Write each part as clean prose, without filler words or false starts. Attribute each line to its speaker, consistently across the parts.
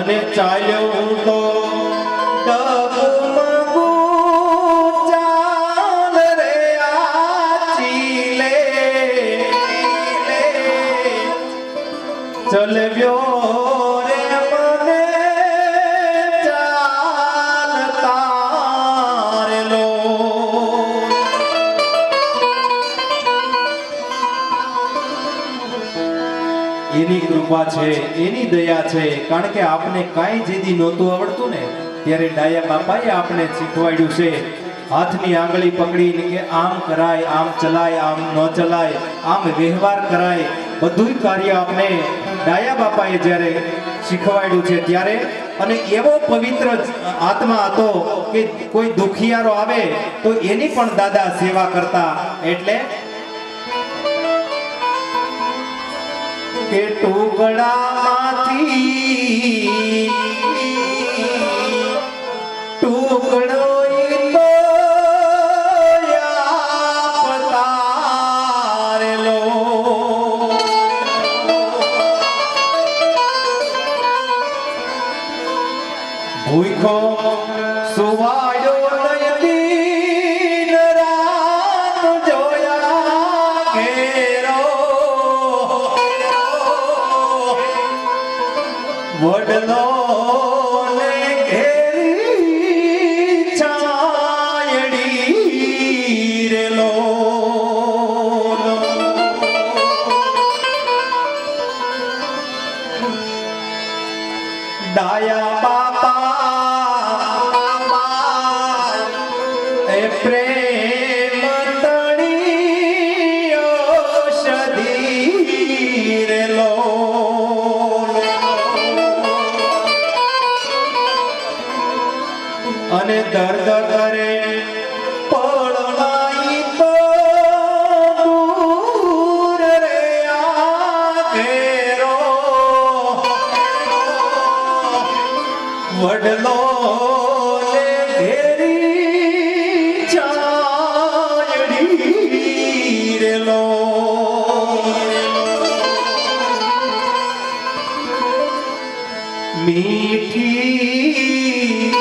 Speaker 1: અને ચાલ્યો હું તો ડગમગુ ચાલ રે આચીલે ચલવ્યો રે મને ચાલતા રેલો એની કૃપા છે એની દયા છે કારણ કે આપને કાંઈ જેદી નહોતું આવડતું ને ત્યારે ડાયા બાપાએ આપને શીખવાડ્યું છે હાથની આંગળી પકડીને કે આમ કરાય આમ ચલાય આમ ન ચલાય આમ વ્યવહાર કરાય બધું કાર્ય આપને ડાયા બાપાએ જ્યારે શીખવાડ્યું છે ત્યારે અને એવો પવિત્ર આત્મા હતો કે કોઈ દુખિયારો આવે તો એની પણ દાદા સેવા કરતા એટલે કે ટુકડામાંથી ટુકડો ભૂખો સુવાયો નયની રાત જોયા ઘેરો વડલો ને ઘેરી છાયડી રેલો ડાયા બાપા પ્રેમ તણી ઔષધી રેલો અને દર્દ કરે પડવાઈ તો દૂર રે આ ઘેરો વડલો મીઠી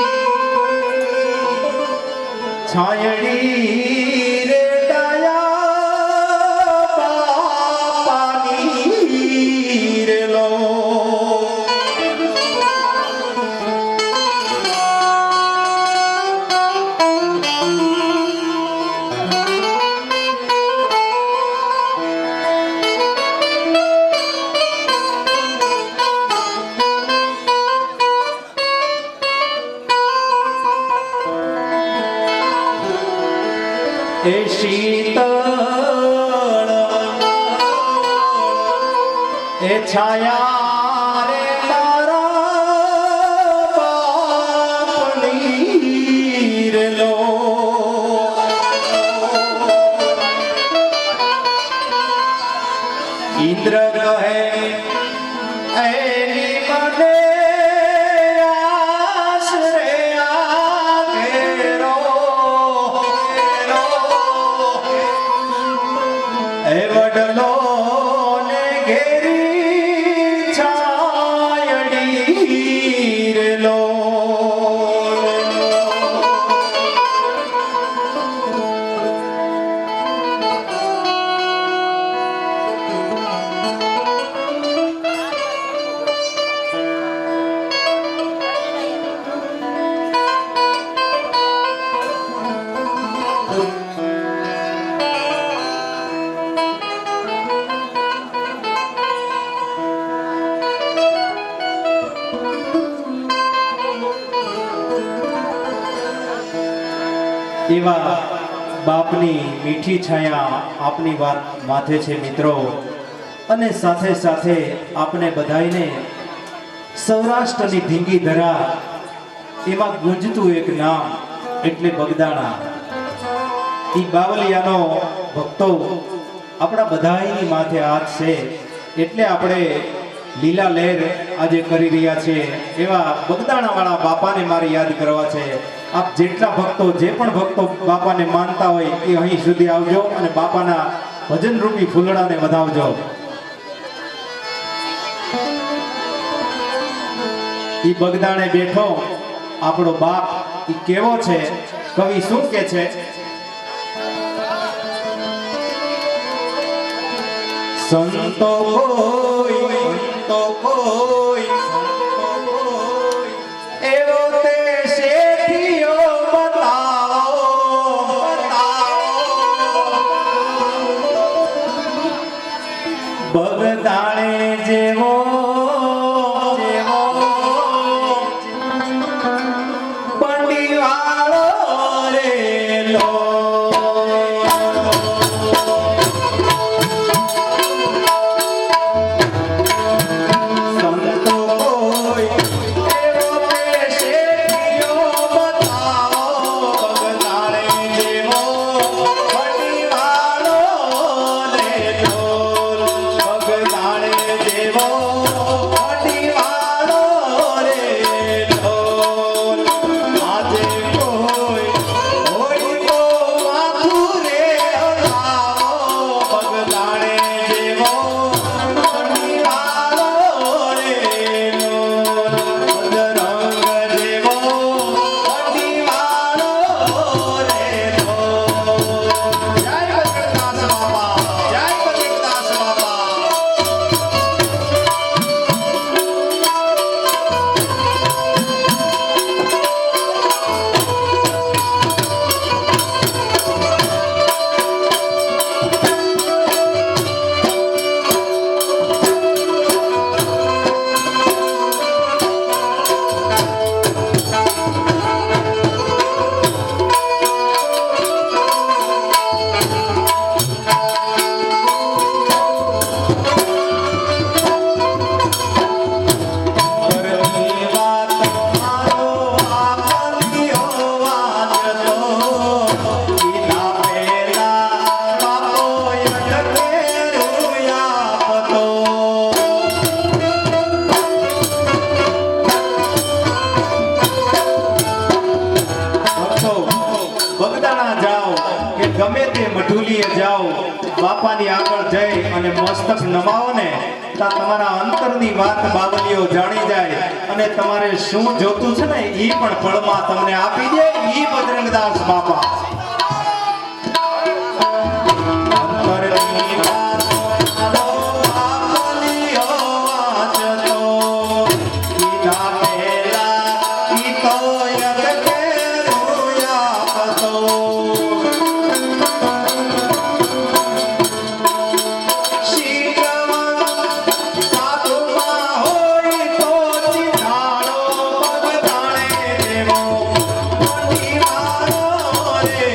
Speaker 1: છાયડી રે ડાયા બાપાની રેલો એ શીતળ એ છાયા રે તારા બાપની રેલો ઇન્દ્ર કહે એની મને વડલો ને ઘેરી છાયડી રેલો એવા બાપની મીઠી છાયા આપની વાત માથે છે મિત્રો અને સાથે સાથે આપને બધાઈને સૌરાષ્ટ્રની ધીંગી ધરા એમાં ગુંજતું એક નામ એટલે બગદાણા ઈ બાવલિયાનો ભક્તો આપણા બધાની માથે હાથ છે એટલે આપણે લીલા લહેર આજે કરી રહ્યા છે એવા બગદાણાવાળા બાપાને મારે યાદ કરવા છે આપ જેટલા ભક્તો જે પણ ભક્તો બાપાને માનતા હોય એ અહીં સુધી આવજો અને બાપાના ભજન રૂપી ફૂલડાને વધાવજો ઈ બગદાણે બેઠો આપણો બાપ ઈ કેવો છે, કવિ શું કે છે? સંતો કોઈ એવો તે શેઠિયો બતાવો બગદાણે જેવો બંડીવાળો રેલો ગમે તે મઢુલીએ જાઓ, બાપાની આગળ જઈ અને મસ્તક નમાવો ને તો તમારા અંતરની વાત બાવલીઓ જાણી જાય અને તમારે શું જોતું છે ને એ પણ ફળમાં તમને આપી દે ઈ બજરંગદાસ બાપા. અંતરની વાત બાવલીઓ વાંચતો કીધા પહેલા ઈ તો યદ કેરું આપતો
Speaker 2: Hey!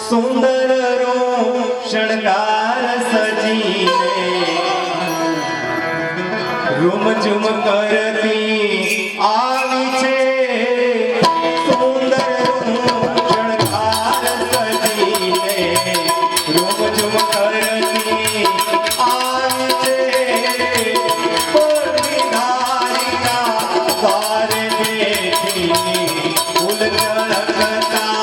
Speaker 1: સુંદર રૂપ શણગાર સજીને રૂમ ઝુમ કરતી આવી છે સુંદર રૂપ શણગાર સજીને રૂમ ઝુમ કરતી આવી છે કોટી ધારીના દ્વારે બેઠી ફૂલ ઝળકતા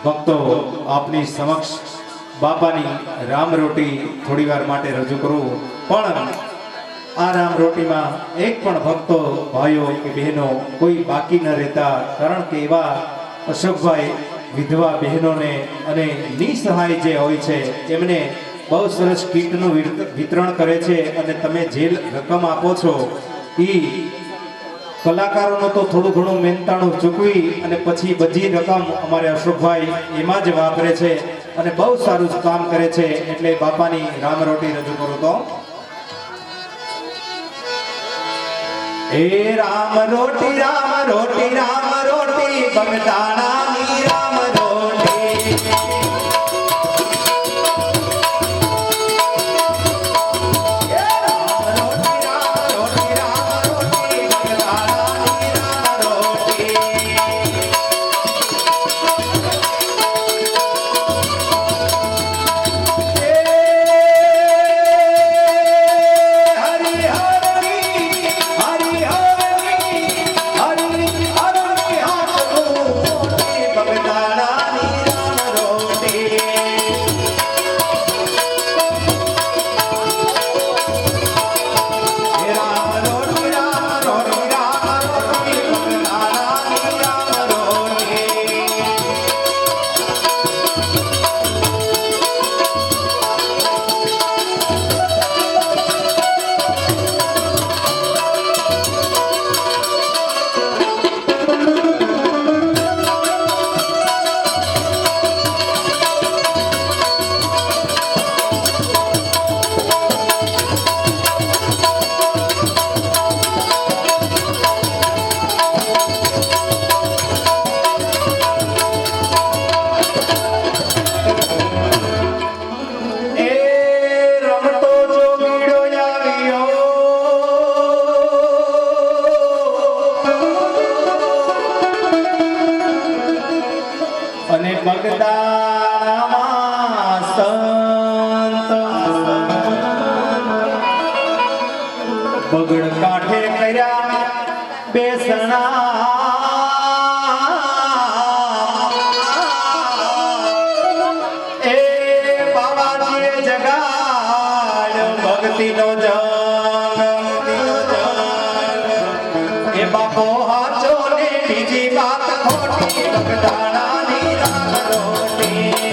Speaker 1: ભક્તો આપની સમક્ષ બાપાની રામ રોટી થોડી વાર માટે રજૂ કરું, પણ આ રામ રોટીમાં એક પણ ભક્તો ભાઈઓ કે બહેનો કોઈ બાકી ન રહેતા, કારણ કે એવા અશોકભાઈ વિધવા બહેનોને અને નિસહાય જે હોય છે એમને બહુ સરસ કીટનું વિતરણ કરે છે, અને તમે જે રકમ આપો છો એ કલાકારોનો તો થોડું ઘણું મહેનતાણું ચૂકવી અને પછી બધી રકમ અમારે અશોકભાઈ એમાં જ વાપરે છે અને બહુ સારું કામ કરે છે. એટલે બાપાની રામ રોટી રજૂ કરું તો એ રામ રોટી રામ રોટી રામ રોટી બગદાણાની રામ રોટી બગડ કાંઠે કર્યા બેસણા એ બાબાજીએ જગાડ્યો ભક્તિનો જગ એ બાપો હાચો ને બીજી વાત ખોટી બગદાણાની રામ રોટી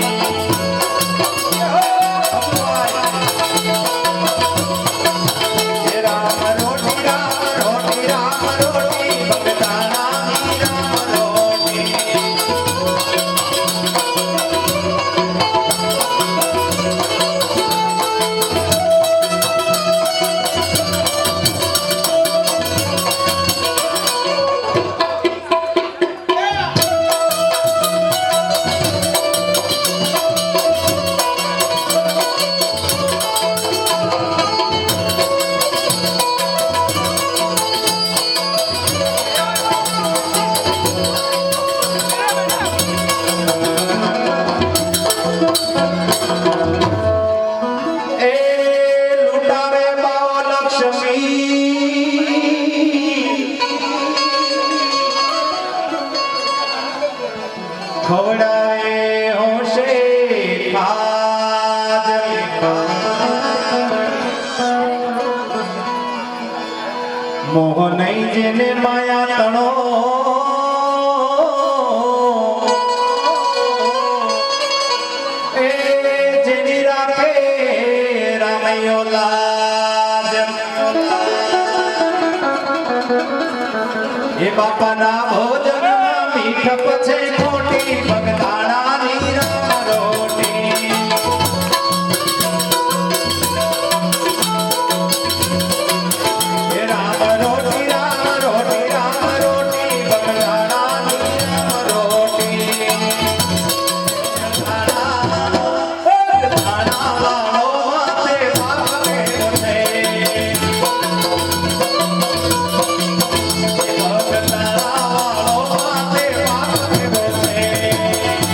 Speaker 1: ખવડાવે હોશે ખાજ મોહ નહીં જેને માયા તણો એ જેની રાખે રામૈયો લાજ એ બાપાના ભોજન મીઠપ છે ખોટી બગદાણાની રામ રોટી એ રામ રોટી રામ રોટી રામ રોટી બગદાણાની રામ રોટી બગદાણા વાળો માથે ભાગે છે બગદાણા વાળો માથે ભાગે છે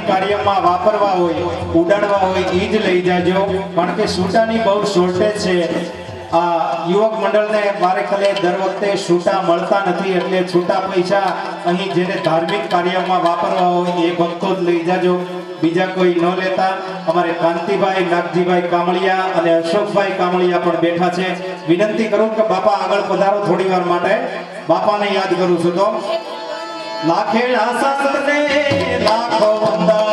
Speaker 1: કાર્યમાં વાપરવા હોય ઉડાડવા હોય ઈ જ લઈ જાજો કારણ કે સૂટાની બહુ શોર્ટેજ છે આ યુવક મંડળને વારે ખલે દર વખતે સૂટા મળતા નથી એટલે છૂટા પૈસા અહીં જેને ધાર્મિક કાર્યમાં વાપરવા હોય એ ભક્તો જ લઈ જાજો બીજા કોઈ ન લેતા અમારે કાંતિભાઈ નાગજીભાઈ કામળિયા અને અશોકભાઈ કામળિયા પણ બેઠા છે વિનંતી કરું કે બાપા આગળ પધારો થોડી વાર માટે બાપાને યાદ કરું છું તો લાખેડા સંતને લાખો વંદન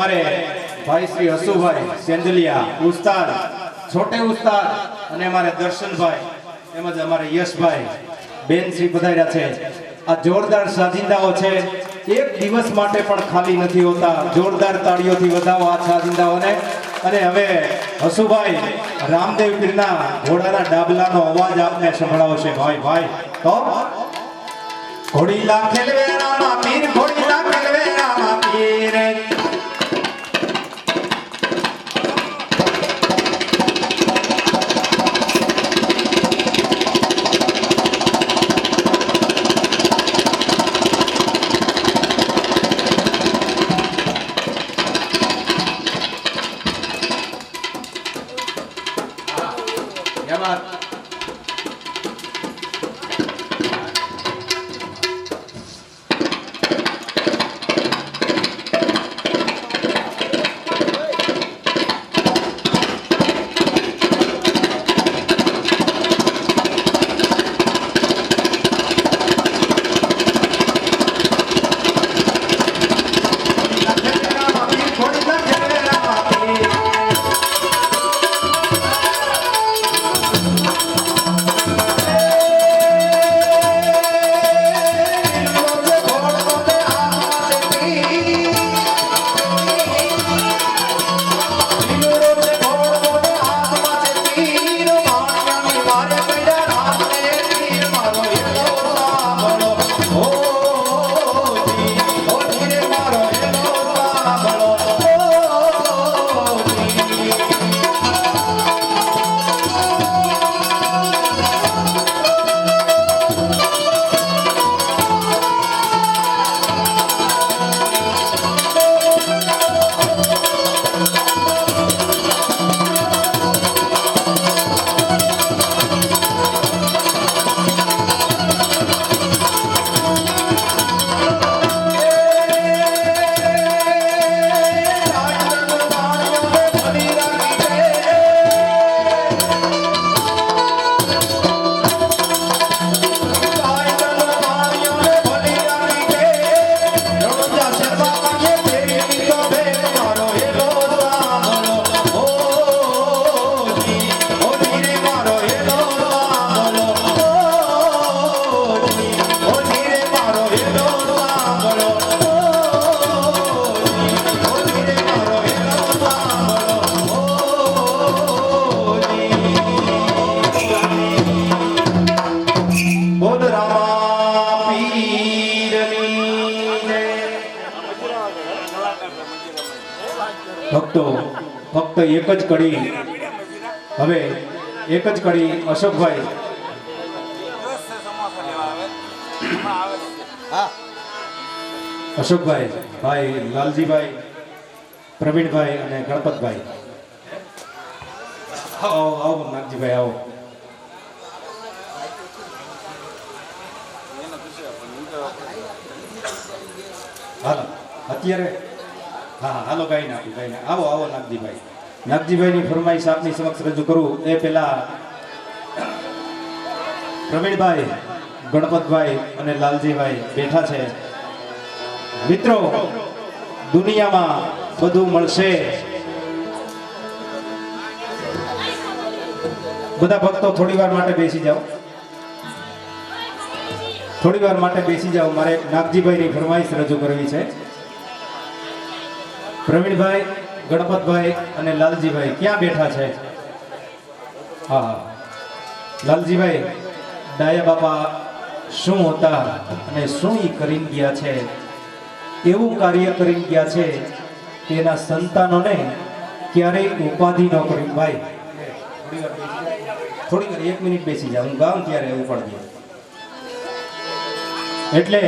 Speaker 1: અમારે ભાઈ શ્રી હસુભાઈ સેંદલિયા ઉસ્તાદ છોટે ઉસ્તાદ અને અમારે દર્શનભાઈ તેમજ અમારે યશભાઈ બેન શ્રી પધાર્યા છે. આ જોરદાર સાજિંદાઓ છે, એક દિવસ માટે પણ ખાલી નથી હોતા. જોરદાર તાળીઓથી વધાવો આ સાજિંદાઓને. અને હવે હસુભાઈ રામદેવ પીરના ઘોડાના ડાબલાનો અવાજ આપને સંભળાવશે. ભાઈ તો ઘોડીલા ખેલવે રામા પીર, ઘોડીલા ખેલવે રામા પીર.
Speaker 2: ભક્તો ફક્ત એક જ કડી, હવે એક જ કડી અશોકભાઈ અશોકભાઈ, ભાઈ લાલજીભાઈ, પ્રવીણભાઈ અને ગણપતભાઈ આવો આવો નાગજીભાઈ આવો. હાલો અત્યારે હા હાલો ગાઈ નાખી આવો આવો નાગજીભાઈ. નાગજીભાઈની ફરમાઈશ આપની સમક્ષ રજૂ કરું એ પહેલા પ્રવીણભાઈ, ગણપતભાઈ અને લાલજીભાઈ બેઠા છે. મિત્રો, દુનિયામાં બધું મળશે. બધા ભક્તો થોડી વાર માટે બેસી જાઓ, થોડી વાર માટે બેસી જાઓ. મારે નાગજીભાઈની ફરમાઈશ રજૂ કરવી છે. પ્રવીણભાઈ, ગણપતભાઈ અને લાલજીભાઈ ક્યાં બેઠા છે? હા, લાલજીભાઈ, ડાયા બાપા શું હતા અને શું ઈ કરીને ગયા છે, એવું કાર્ય કરીને ગયા છે કે એના સંતાનોને ક્યારેય ઉપાધિ ન કરી. ભાઈ થોડી વાર 1 મિનિટ બેસી જાઓ, હું ગાઉં ત્યારે એવું પડી દે. એટલે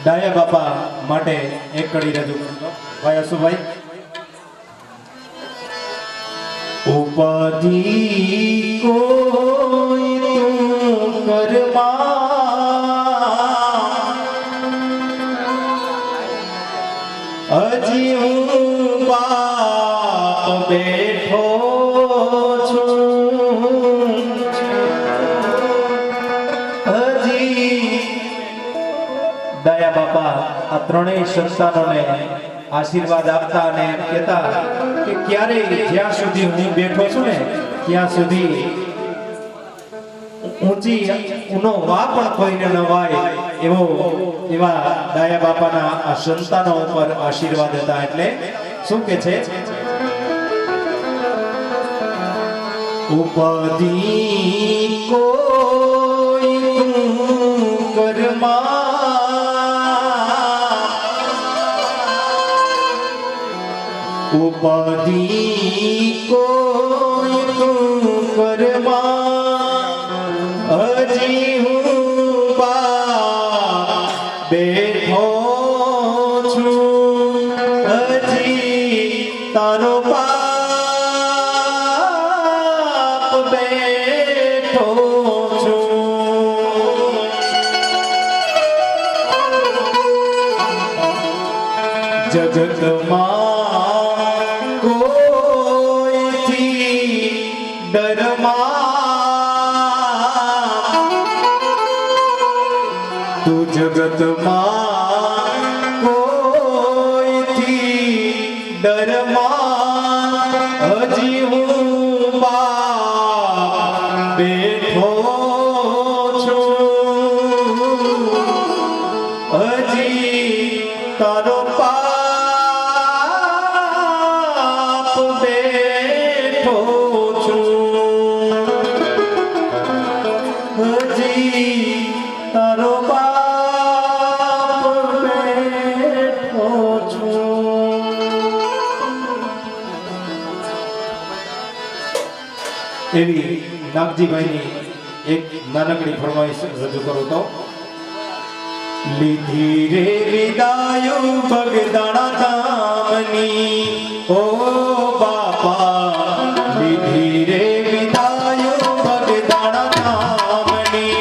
Speaker 2: ડાયા બાપા માટે એક કડી રજૂ કરજો. ભાઈ અશુભાઈ, ઉપાધિ કોઈ તું કરમાં, હજી હું બાપ બેઠો છું, હજી. દયા બાપા આ ત્રણેય સંતાનોને આશીર્વાદ આપતા અને એમ કહેતા કે ક્યારેય જ્યાં સુધી હું બેઠો છું ને ત્યાં સુધી ઊંચી ઊનો વા પણ કોઈને ન વાય એવા ડાયા બાપાના આ સંતાનો ઉપર આશીર્વાદ હતા. એટલે શું કે છે, ઉપાધિ કોઈ તું કરમાં, ઉપાધિ કોઈ તું કરમાં, હજી હું બેઠો છું, હજી તારો બાપ બેઠો છું. જગતમાં કોઈથી ડરમાં, તું જગતમાં કોઈથી ડરમાં, હજી હું બેઠો છું, હજી તારો બાપ બેઠો છું, હજી તારો બાપ બેઠો છું. એવી નાગજીભાઈની એક નાનકડી ફરમાઈશ રજૂ કરું તો, લીધી રે વિદાયો બગદાણા ધામની, ઓ બાપા લીધી રે વિદાયો બગદાણા ધામની.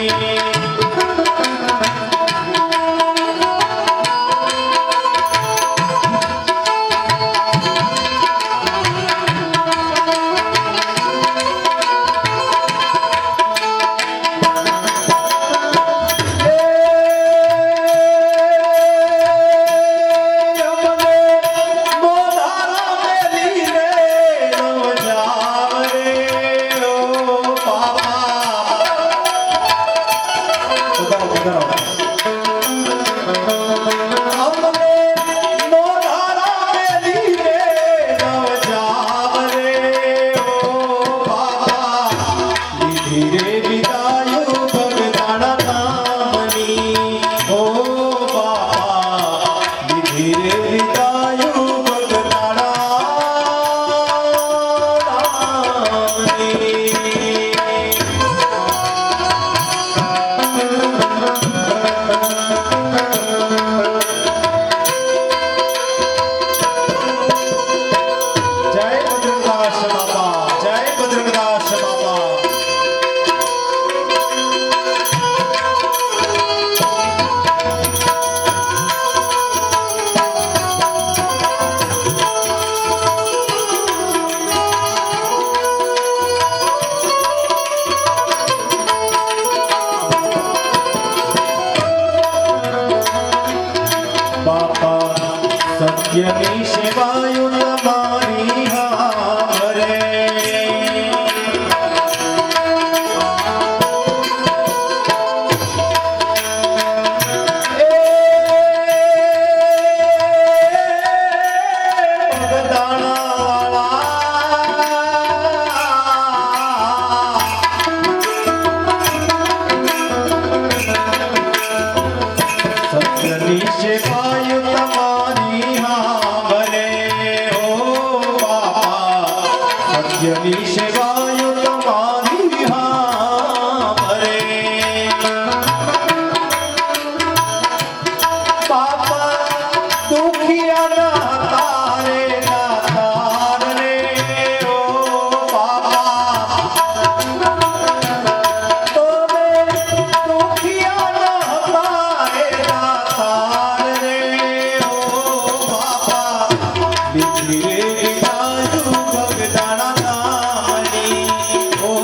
Speaker 2: સત્યની સેવાયું તમારી હારે, સત્યની સેવાયું તમારી હારે, ઓ બાપા સત્યની સેવાયું તમારી હારે. બાપા દુખિયાના તારે દાતાર રે, ઓ બાપા તમે દુખિયાના તારે દાતાર રે, ઓ બાપા લીધી રે વિદાયું બગદાણા ધામની, ઓ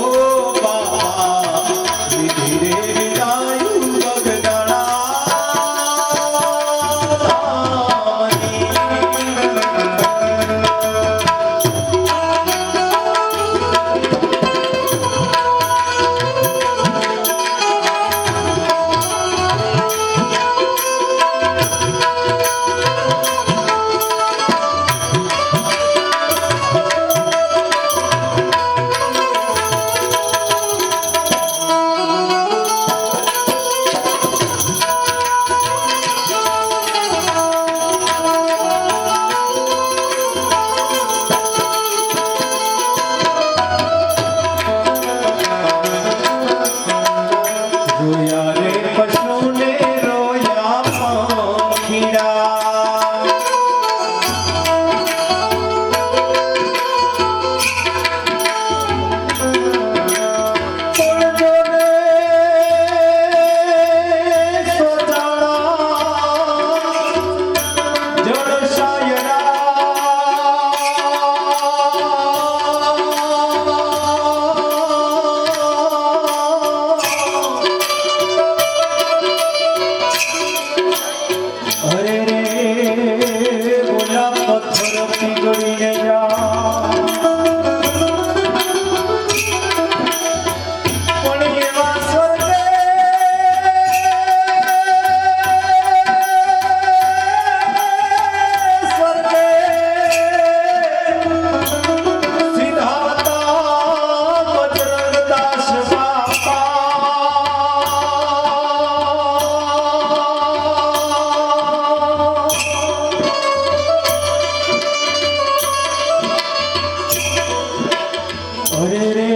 Speaker 1: રે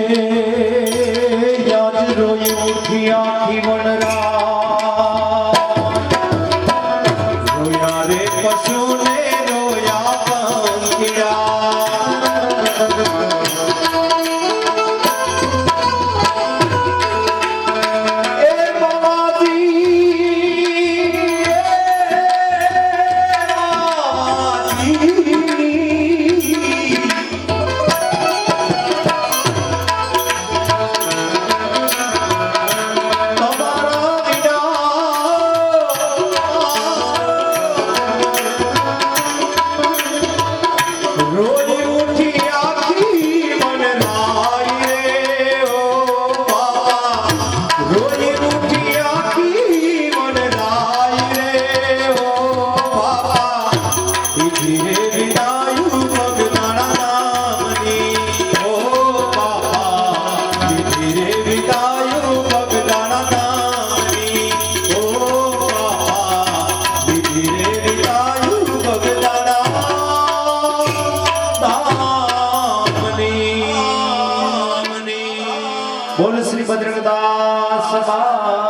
Speaker 1: યાદ રોઈ ઉઠી આખી વનરા રોયા રે પશુને રોયા પંખિયા એ રોઈ ઉઠી આખી વનરાઈ રે ઓ બાબા રોઈ ઉઠી આખી વનરાઈ રે ઓ બાબા ધીરે વિદાયું ભગવાના નામની ઓ બાબા ધીરે વિદાયું ભગવાના નામની ઓ બાબા ધીરે વિદાયું ભગવાના બોલ શ્રી બદ્રકદાસ મહારાજ